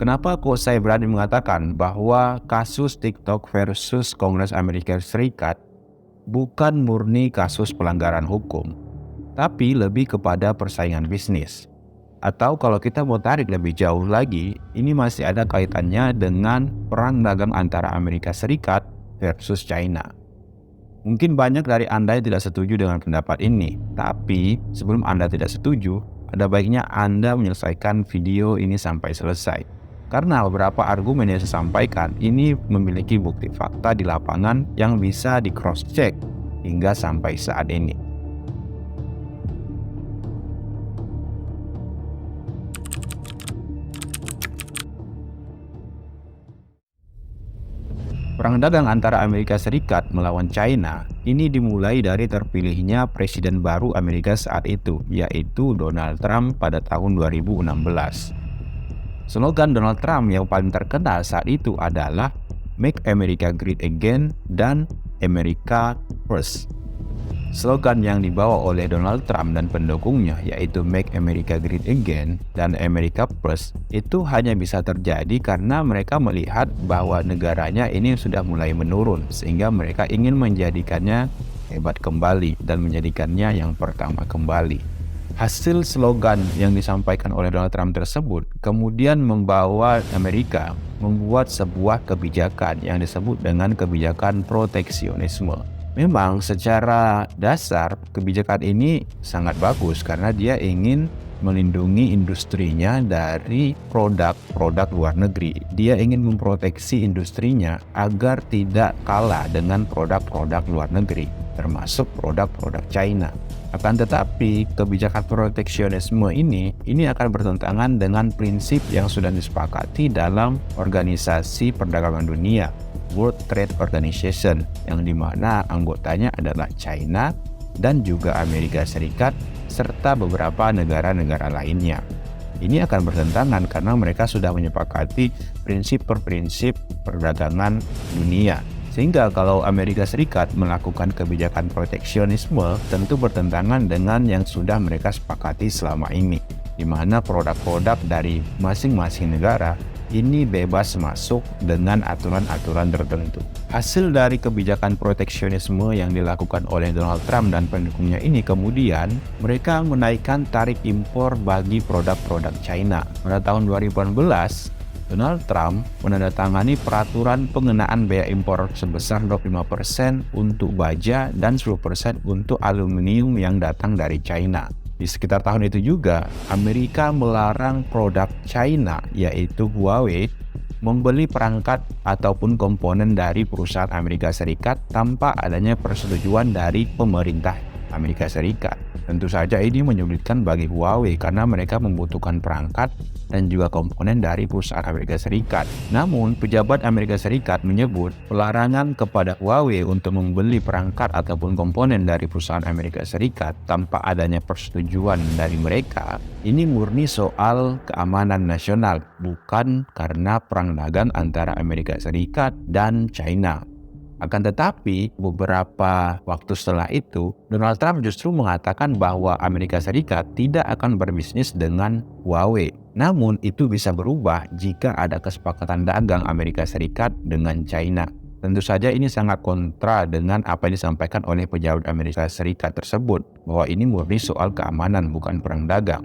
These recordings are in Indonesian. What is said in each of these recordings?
Kenapa kok saya berani mengatakan bahwa kasus TikTok versus Kongres Amerika Serikat bukan murni kasus pelanggaran hukum, tapi lebih kepada persaingan bisnis. Atau kalau kita mau tarik lebih jauh lagi, ini masih ada kaitannya dengan perang dagang antara Amerika Serikat versus China. Mungkin banyak dari Anda yang tidak setuju dengan pendapat ini, tapi sebelum Anda tidak setuju, ada baiknya Anda menyelesaikan video ini sampai selesai. Karena beberapa argumen yang saya sampaikan ini memiliki bukti fakta di lapangan yang bisa di cross-check hingga sampai saat ini. Perang dagang antara Amerika Serikat melawan China ini dimulai dari terpilihnya presiden baru Amerika saat itu, yaitu Donald Trump pada tahun 2016. Slogan Donald Trump yang paling terkenal saat itu adalah Make America Great Again dan America First. Slogan yang dibawa oleh Donald Trump dan pendukungnya yaitu Make America Great Again dan America First itu hanya bisa terjadi karena mereka melihat bahwa negaranya ini sudah mulai menurun sehingga mereka ingin menjadikannya hebat kembali dan menjadikannya yang pertama kembali. Hasil slogan yang disampaikan oleh Donald Trump tersebut kemudian membawa Amerika membuat sebuah kebijakan yang disebut dengan kebijakan proteksionisme. Memang secara dasar kebijakan ini sangat bagus karena dia ingin melindungi industrinya dari produk-produk luar negeri. Dia ingin memproteksi industrinya agar tidak kalah dengan produk-produk luar negeri, termasuk produk-produk China. Akan tetapi, kebijakan proteksionisme ini akan bertentangan dengan prinsip yang sudah disepakati dalam Organisasi Perdagangan Dunia, World Trade Organization, yang dimana anggotanya adalah China dan juga Amerika Serikat serta beberapa negara-negara lainnya. Ini akan bertentangan karena mereka sudah menyepakati prinsip per prinsip perdagangan dunia. Sehingga kalau Amerika Serikat melakukan kebijakan proteksionisme tentu bertentangan dengan yang sudah mereka sepakati selama ini, di mana produk-produk dari masing-masing negara ini bebas masuk dengan aturan-aturan tertentu. Hasil dari kebijakan proteksionisme yang dilakukan oleh Donald Trump dan pendukungnya ini kemudian mereka menaikkan tarif impor bagi produk-produk China. Pada tahun 2018, Donald Trump menandatangani peraturan pengenaan bea impor sebesar 25% untuk baja dan 10% untuk aluminium yang datang dari China. Di sekitar tahun itu juga, Amerika melarang produk China, yaitu Huawei, membeli perangkat ataupun komponen dari perusahaan Amerika Serikat tanpa adanya persetujuan dari pemerintah Amerika Serikat. Tentu saja ini menyulitkan bagi Huawei karena mereka membutuhkan perangkat dan juga komponen dari perusahaan Amerika Serikat. Namun, pejabat Amerika Serikat menyebut pelarangan kepada Huawei untuk membeli perangkat ataupun komponen dari perusahaan Amerika Serikat tanpa adanya persetujuan dari mereka, ini murni soal keamanan nasional, bukan karena perang dagang antara Amerika Serikat dan China. Akan tetapi, beberapa waktu setelah itu, Donald Trump justru mengatakan bahwa Amerika Serikat tidak akan berbisnis dengan Huawei. Namun, itu bisa berubah jika ada kesepakatan dagang Amerika Serikat dengan China. Tentu saja ini sangat kontra dengan apa yang disampaikan oleh pejabat Amerika Serikat tersebut, bahwa ini murni soal keamanan, bukan perang dagang.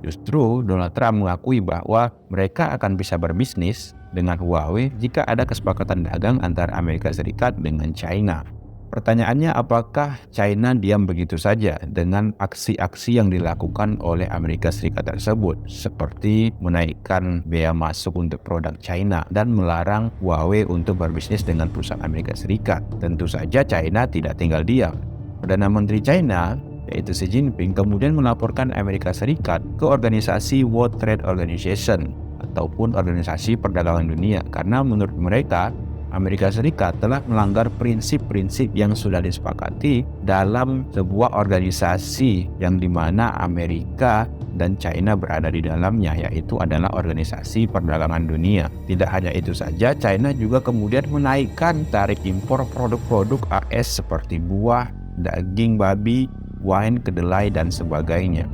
Justru Donald Trump mengakui bahwa mereka akan bisa berbisnis dengan Huawei jika ada kesepakatan dagang antara Amerika Serikat dengan China. Pertanyaannya, apakah China diam begitu saja dengan aksi-aksi yang dilakukan oleh Amerika Serikat tersebut, seperti menaikkan bea masuk untuk produk China dan melarang Huawei untuk berbisnis dengan perusahaan Amerika Serikat? Tentu saja China tidak tinggal diam. Perdana Menteri China yaitu Xi Jinping kemudian melaporkan Amerika Serikat ke organisasi World Trade Organization ataupun Organisasi Perdagangan Dunia karena menurut mereka Amerika Serikat telah melanggar prinsip-prinsip yang sudah disepakati dalam sebuah organisasi yang dimana Amerika dan China berada di dalamnya, yaitu adalah Organisasi Perdagangan Dunia. Tidak hanya itu saja, China juga kemudian menaikkan tarif impor produk-produk AS seperti buah, daging babi, wine, kedelai, dan sebagainya.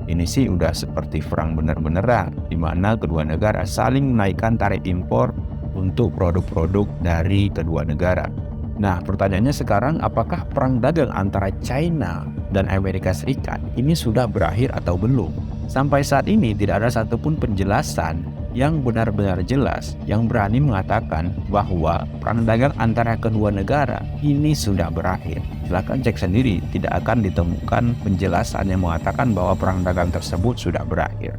Ini sih udah seperti perang bener-beneran, di mana kedua negara saling menaikkan tarif impor untuk produk-produk dari kedua negara. Nah, pertanyaannya sekarang, apakah perang dagang antara China dan Amerika Serikat ini sudah berakhir atau belum? Sampai saat ini tidak ada satupun penjelasan yang benar-benar jelas yang berani mengatakan bahwa perang dagang antara kedua negara ini sudah berakhir. Silakan cek sendiri, tidak akan ditemukan penjelasan yang mengatakan bahwa perang dagang tersebut sudah berakhir.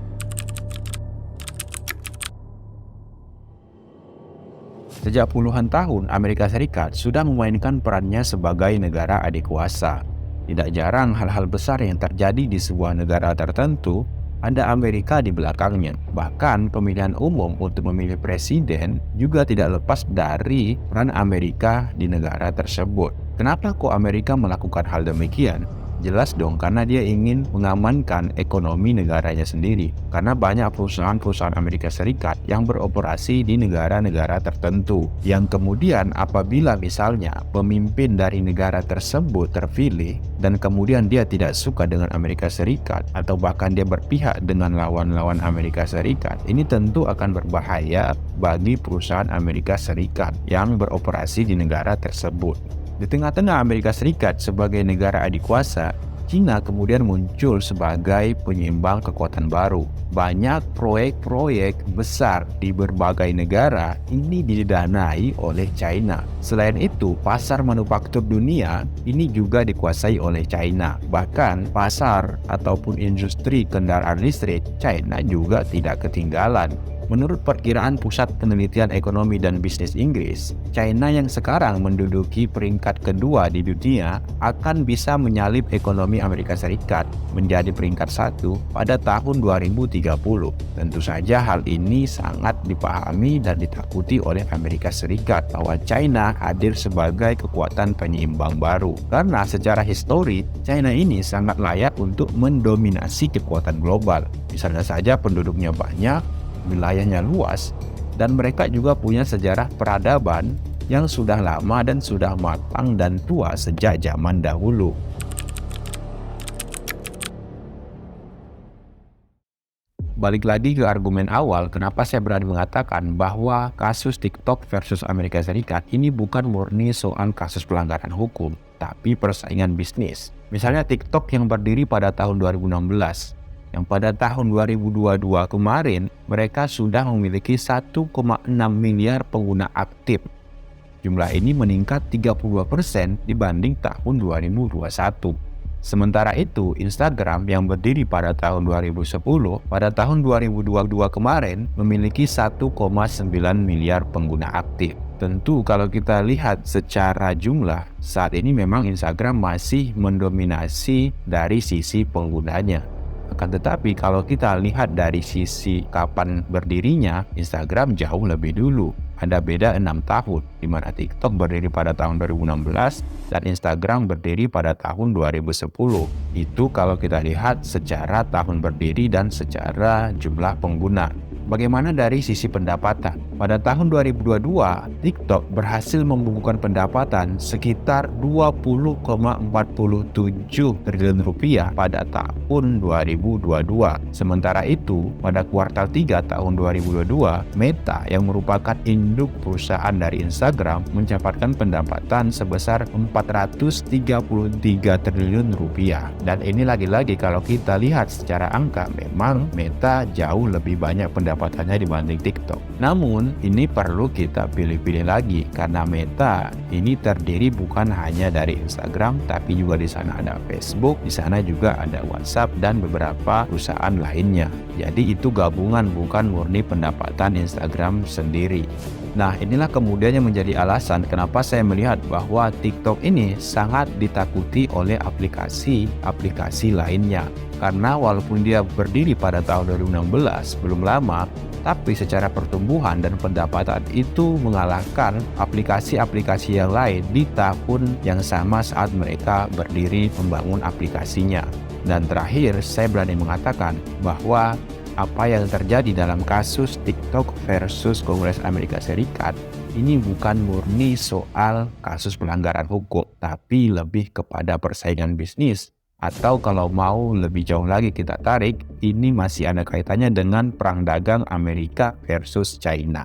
Sejak puluhan tahun, Amerika Serikat sudah memainkan perannya sebagai negara adik kuasa. Tidak jarang hal-hal besar yang terjadi di sebuah negara tertentu, ada Amerika di belakangnya. Bahkan pemilihan umum untuk memilih presiden juga tidak lepas dari peran Amerika di negara tersebut. Kenapa kok Amerika melakukan hal demikian? Jelas dong, karena dia ingin mengamankan ekonomi negaranya sendiri. Karena banyak perusahaan-perusahaan Amerika Serikat yang beroperasi di negara-negara tertentu. Yang kemudian apabila misalnya pemimpin dari negara tersebut terpilih dan kemudian dia tidak suka dengan Amerika Serikat atau bahkan dia berpihak dengan lawan-lawan Amerika Serikat, ini tentu akan berbahaya bagi perusahaan Amerika Serikat yang beroperasi di negara tersebut. Di tengah-tengah Amerika Serikat sebagai negara adik kuasa, China kemudian muncul sebagai penyeimbang kekuatan baru. Banyak proyek-proyek besar di berbagai negara ini didanai oleh China. Selain itu, pasar manufaktur dunia ini juga dikuasai oleh China. Bahkan pasar ataupun industri kendaraan listrik China juga tidak ketinggalan. Menurut perkiraan Pusat Penelitian Ekonomi dan Bisnis Inggris, China yang sekarang menduduki peringkat kedua di dunia akan bisa menyalip ekonomi Amerika Serikat menjadi peringkat 1 pada tahun 2030. Tentu saja hal ini sangat dipahami dan ditakuti oleh Amerika Serikat bahwa China hadir sebagai kekuatan penyeimbang baru. Karena secara histori, China ini sangat layak untuk mendominasi kekuatan global. Misalnya saja penduduknya banyak, wilayahnya luas, dan mereka juga punya sejarah peradaban yang sudah lama dan sudah matang dan tua sejak zaman dahulu. Balik lagi ke argumen awal, kenapa saya berani mengatakan bahwa kasus TikTok versus Amerika Serikat ini bukan murni soal kasus pelanggaran hukum, tapi persaingan bisnis. Misalnya TikTok yang berdiri pada tahun 2016, yang pada tahun 2022 kemarin mereka sudah memiliki 1,6 miliar pengguna aktif. Jumlah ini meningkat 32% dibanding tahun 2021. Sementara itu, Instagram yang berdiri pada tahun 2010, pada tahun 2022 kemarin memiliki 1,9 miliar pengguna aktif. Tentu kalau kita lihat secara jumlah, saat ini memang Instagram masih mendominasi dari sisi penggunanya. Akan tetapi kalau kita lihat dari sisi kapan berdirinya, Instagram jauh lebih dulu. Ada beda 6 tahun, di mana TikTok berdiri pada tahun 2016 dan Instagram berdiri pada tahun 2010. Itu kalau kita lihat secara tahun berdiri dan secara jumlah pengguna. Bagaimana dari sisi pendapatan? Pada tahun 2022, TikTok berhasil membukukan pendapatan sekitar 20,47 triliun rupiah pada tahun 2022. Sementara itu, pada kuartal 3 tahun 2022, Meta yang merupakan induk perusahaan dari Instagram mencatatkan pendapatan sebesar 433 triliun rupiah. Dan ini lagi-lagi kalau kita lihat secara angka, memang Meta jauh lebih banyak pendapatannya dibanding TikTok. Namun, ini perlu kita pilih-pilih lagi karena Meta ini terdiri bukan hanya dari Instagram, tapi juga di sana ada Facebook, di sana juga ada WhatsApp dan beberapa perusahaan lainnya. Jadi itu gabungan, bukan murni pendapatan Instagram sendiri. Nah, inilah kemudian yang menjadi alasan kenapa saya melihat bahwa TikTok ini sangat ditakuti oleh aplikasi-aplikasi lainnya. Karena walaupun dia berdiri pada tahun 2016, belum lama, tapi secara pertumbuhan dan pendapatan itu mengalahkan aplikasi-aplikasi yang lain di tahun yang sama saat mereka berdiri membangun aplikasinya. Dan terakhir, saya berani mengatakan bahwa apa yang terjadi dalam kasus TikTok versus Kongres Amerika Serikat ini bukan murni soal kasus pelanggaran hukum, tapi lebih kepada persaingan bisnis Atau kalau mau lebih jauh lagi kita tarik, ini masih ada kaitannya dengan perang dagang Amerika versus China.